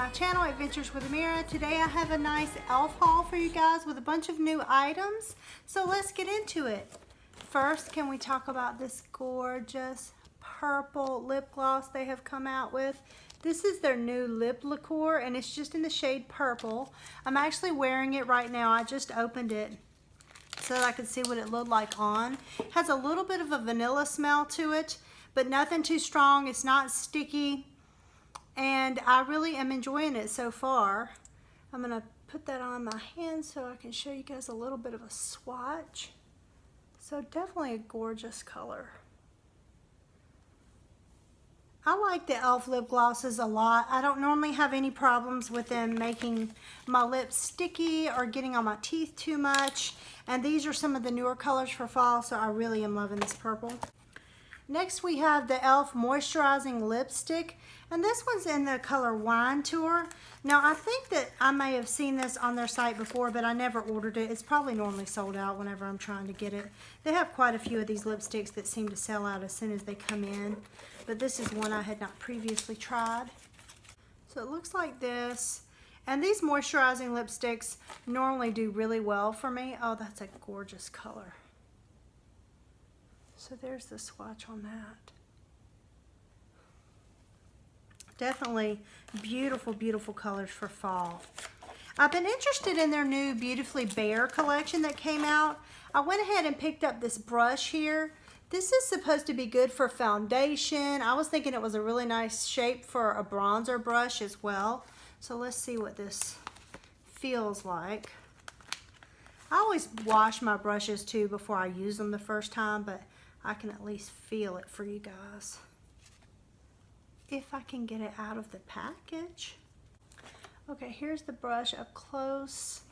my channel, Adventures with Amirah. Today I have a nice e.l.f. haul for you guys with a bunch of new items. So let's get into it. First, can we talk about this gorgeous purple lip gloss they have come out with? This is their new lip liqueur and it's just in the shade purple. I'm actually wearing it right now. I just opened it so that I could see what it looked like on. It has a little bit of a vanilla smell to it, but nothing too strong. It's not sticky. And I really am enjoying it so far. I'm gonna put that on my hand so I can show you guys a little bit of a swatch. So definitely a gorgeous color. I like the e.l.f. lip glosses a lot. I don't normally have any problems with them making my lips sticky or getting on my teeth too much. And these are some of the newer colors for fall, so I really am loving this purple. Next we have the e.l.f. moisturizing lipstick, and this one's in the color Wine Tour. Now I think that I may have seen this on their site before, but I never ordered it. It's probably normally sold out whenever I'm trying to get it. They have quite a few of these lipsticks that seem to sell out as soon as they come in, but this is one I had not previously tried. So it looks like this, and these moisturizing lipsticks normally do really well for me. Oh, that's a gorgeous color. So there's the swatch on that. Definitely beautiful, beautiful colors for fall. I've been interested in their new Beautifully Bare collection that came out. I went ahead and picked up this brush here. This is supposed to be good for foundation. I was thinking it was a really nice shape for a bronzer brush as well. So let's see what this feels like. I always wash my brushes too before I use them the first time, but I can at least feel it for you guys. If I can get it out of the package. Okay, here's the brush up close.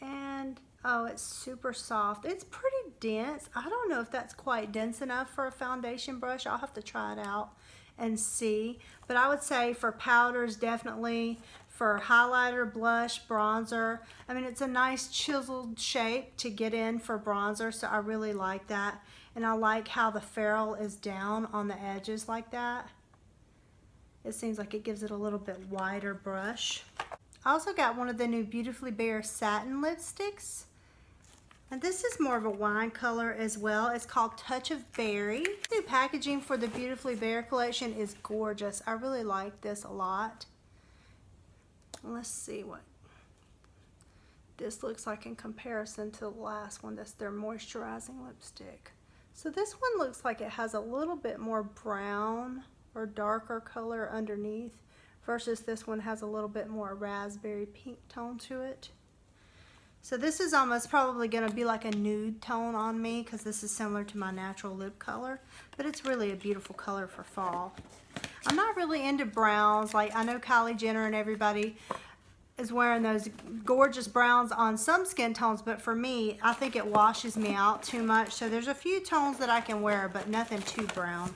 And oh, it's super soft. It's pretty dense. I don't know if that's quite dense enough for a foundation brush. I'll have to try it out and see. But I would say for powders, definitely. For highlighter, blush, bronzer. I mean, it's a nice chiseled shape to get in for bronzer, so I really like that. And I like how the ferrule is down on the edges like that. It seems like it gives it a little bit wider brush. I also got one of the new Beautifully Bare satin lipsticks. And this is more of a wine color as well. It's called Touch of Berry. The new packaging for the Beautifully Bare collection is gorgeous. I really like this a lot. Let's see what this looks like in comparison to the last one. That's their moisturizing lipstick. So this one looks like it has a little bit more brown or darker color underneath versus this one has a little bit more raspberry pink tone to it. So this is almost probably going to be like a nude tone on me because this is similar to my natural lip color, but it's really a beautiful color for fall. I'm not really into browns. Like I know Kylie Jenner and everybody is wearing those gorgeous browns on some skin tones, but for me, I think it washes me out too much. So there's a few tones that I can wear, but nothing too brown.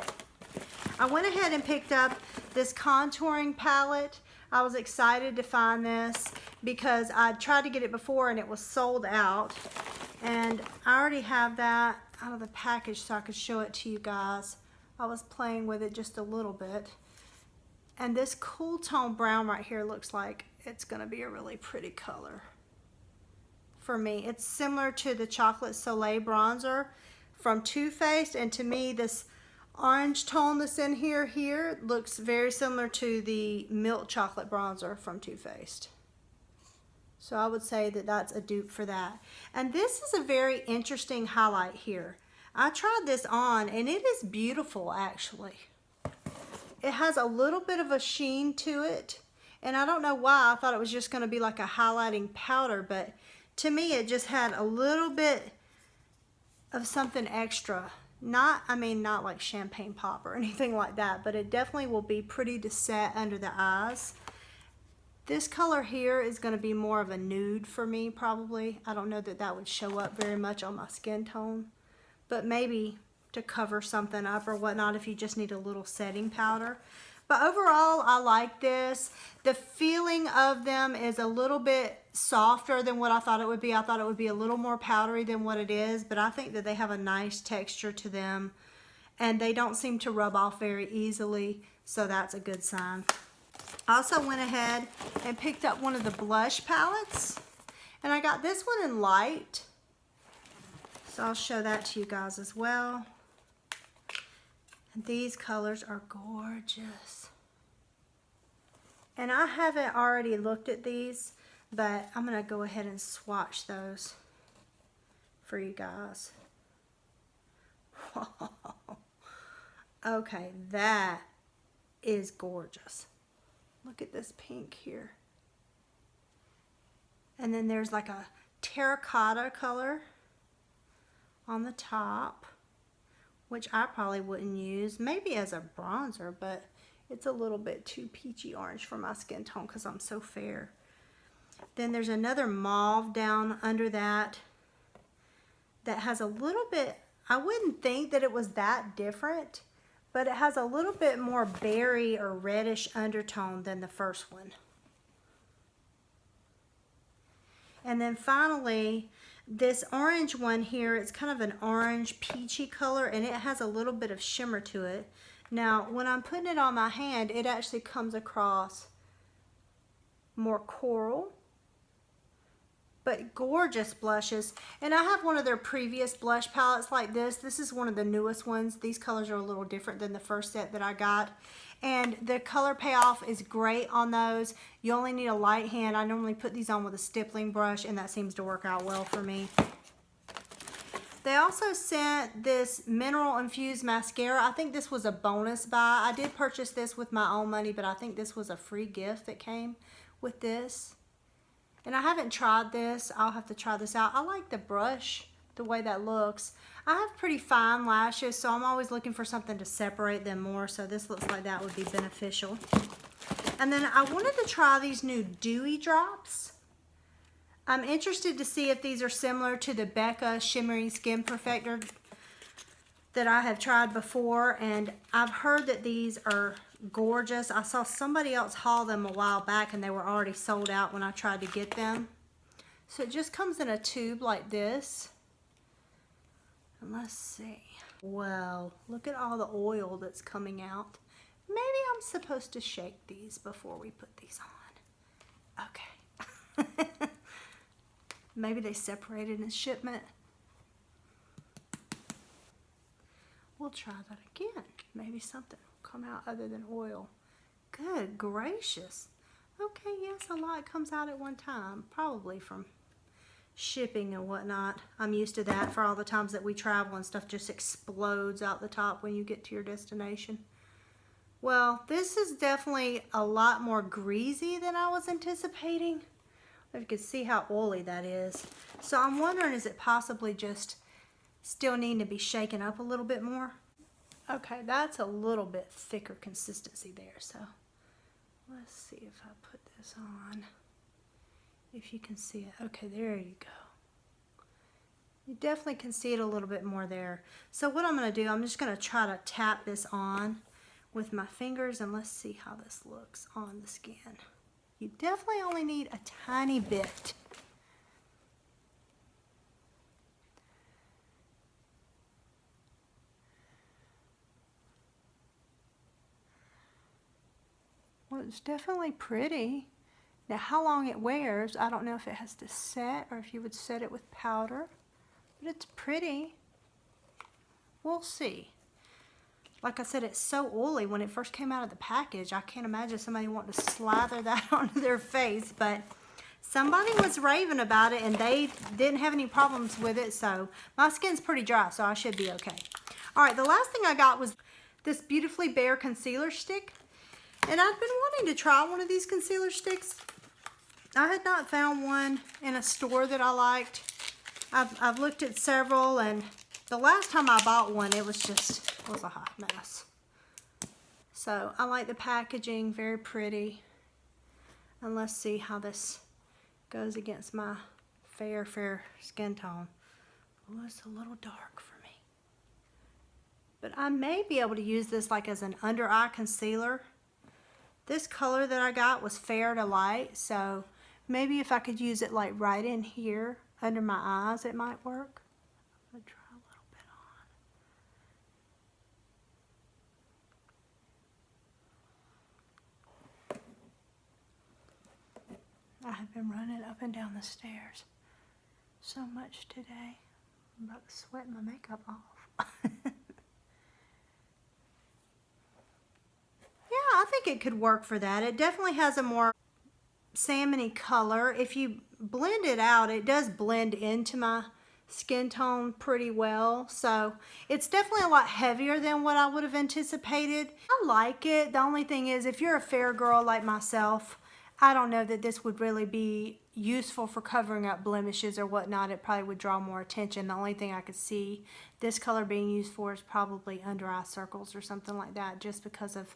I went ahead and picked up this contouring palette. I was excited to find this because I tried to get it before and it was sold out. And I already have that out of the package so I could show it to you guys. I was playing with it just a little bit. And this cool tone brown right here looks like it's gonna be a really pretty color for me. It's similar to the Chocolate Soleil bronzer from Too Faced, and to me this orange tone that's in here looks very similar to the Milk Chocolate bronzer from Too Faced. So I would say that that's a dupe for that. And this is a very interesting highlight here. I tried this on and it is beautiful actually. It has a little bit of a sheen to it, and I don't know why. I thought it was just going to be like a highlighting powder, but to me it just had a little bit of something extra. Not like champagne pop or anything like that, but it definitely will be pretty to set under the eyes. This color here is going to be more of a nude for me probably. I don't know that that would show up very much on my skin tone, but maybe to cover something up or whatnot if you just need a little setting powder. But overall, I like this. The feeling of them is a little bit softer than what I thought it would be. I thought it would be a little more powdery than what it is, but I think that they have a nice texture to them and they don't seem to rub off very easily, so that's a good sign. I also went ahead and picked up one of the blush palettes. And I got this one in light. So I'll show that to you guys as well. And these colors are gorgeous. And I haven't already looked at these, but I'm going to go ahead and swatch those for you guys. Okay, that is gorgeous. Look at this pink here. And then there's like a terracotta color on the top, which I probably wouldn't use, maybe as a bronzer, but it's a little bit too peachy orange for my skin tone because I'm so fair. Then there's another mauve down under that that has a little bit, I wouldn't think that it was that different, but it has a little bit more berry or reddish undertone than the first one. And then finally, this orange one here, it's kind of an orange peachy color, and it has a little bit of shimmer to it. Now, when I'm putting it on my hand, it actually comes across more coral, but gorgeous blushes. And I have one of their previous blush palettes like this. This is one of the newest ones. These colors are a little different than the first set that I got. And the color payoff is great on those. You only need a light hand. I normally put these on with a stippling brush, and that seems to work out well for me. They also sent this mineral infused mascara. I think this was a bonus buy. I did purchase this with my own money, but I think this was a free gift that came with this. And I haven't tried this. I'll have to try this out. I like the brush, the way that looks. I have pretty fine lashes, so I'm always looking for something to separate them more, so this looks like that would be beneficial. And then I wanted to try these new Dewy Drops. I'm interested to see if these are similar to the Becca Shimmery Skin Perfector that I have tried before, and I've heard that these are gorgeous. I saw somebody else haul them a while back, and they were already sold out when I tried to get them. So it just comes in a tube like this. And let's see. Wow, look at all the oil that's coming out. Maybe I'm supposed to shake these before we put these on. Okay. Maybe they separated in shipment. We'll try that again. Maybe something will come out other than oil. Good gracious. Okay, yes, a lot comes out at one time, probably from shipping and whatnot. I'm used to that for all the times that we travel and stuff just explodes out the top when you get to your destination. Well, this is definitely a lot more greasy than I was anticipating. If you can see how oily that is. So I'm wondering, is it possibly just still needing to be shaken up a little bit more? Okay, that's a little bit thicker consistency there. So let's see if I put this on. If you can see it. Okay, there you go. You definitely can see it a little bit more there. So what I'm going to do, I'm just going to try to tap this on with my fingers, and let's see how this looks on the skin. You definitely only need a tiny bit. Well, it's definitely pretty. Now, how long it wears, I don't know if it has to set or if you would set it with powder, but it's pretty. We'll see. Like I said, it's so oily. When it first came out of the package, I can't imagine somebody wanting to slather that onto their face, but somebody was raving about it and they didn't have any problems with it, so my skin's pretty dry, so I should be okay. All right, the last thing I got was this Beautifully Bare concealer stick, and I've been wanting to try one of these concealer sticks. I had not found one in a store that I liked. I've looked at several, and the last time I bought one, it was a hot mess. So I like the packaging, very pretty. And let's see how this goes against my fair skin tone. Oh, it's a little dark for me. But I may be able to use this like as an under eye concealer. This color that I got was fair to light, so maybe if I could use it like right in here under my eyes, it might work. I'm gonna try a little bit on. I have been running up and down the stairs so much today. I'm about to sweat my makeup off. Yeah, I think it could work for that. It definitely has a more salmony color. If you blend it out, it does blend into my skin tone pretty well. So it's definitely a lot heavier than what I would have anticipated. I like it. The only thing is, if you're a fair girl like myself, I don't know that this would really be useful for covering up blemishes or whatnot. It probably would draw more attention. The only thing I could see this color being used for is probably under eye circles or something like that, just because of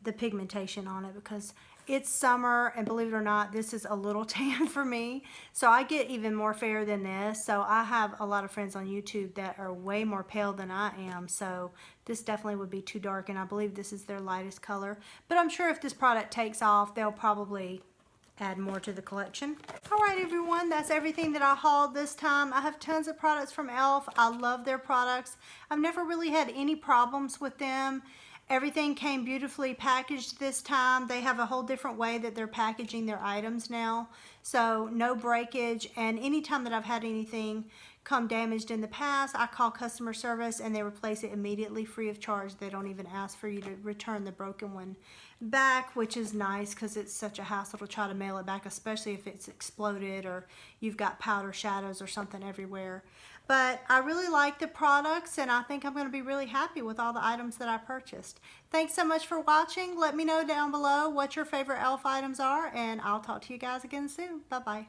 the pigmentation on it, because it's summer and believe it or not, this is a little tan for me. So I get even more fair than this. So I have a lot of friends on YouTube that are way more pale than I am. So this definitely would be too dark, and I believe this is their lightest color. But I'm sure if this product takes off, they'll probably add more to the collection. All right, everyone, that's everything that I hauled this time. I have tons of products from E.L.F. I love their products. I've never really had any problems with them. Everything came beautifully packaged this time. They have a whole different way that they're packaging their items now. So no breakage, and anytime that I've had anything come damaged in the past, I call customer service and they replace it immediately free of charge. They don't even ask for you to return the broken one back, which is nice because it's such a hassle to try to mail it back, especially if it's exploded or you've got powder shadows or something everywhere. But I really like the products, and I think I'm going to be really happy with all the items that I purchased. Thanks so much for watching. Let me know down below what your favorite E.L.F. items are, and I'll talk to you guys again soon. Bye-bye.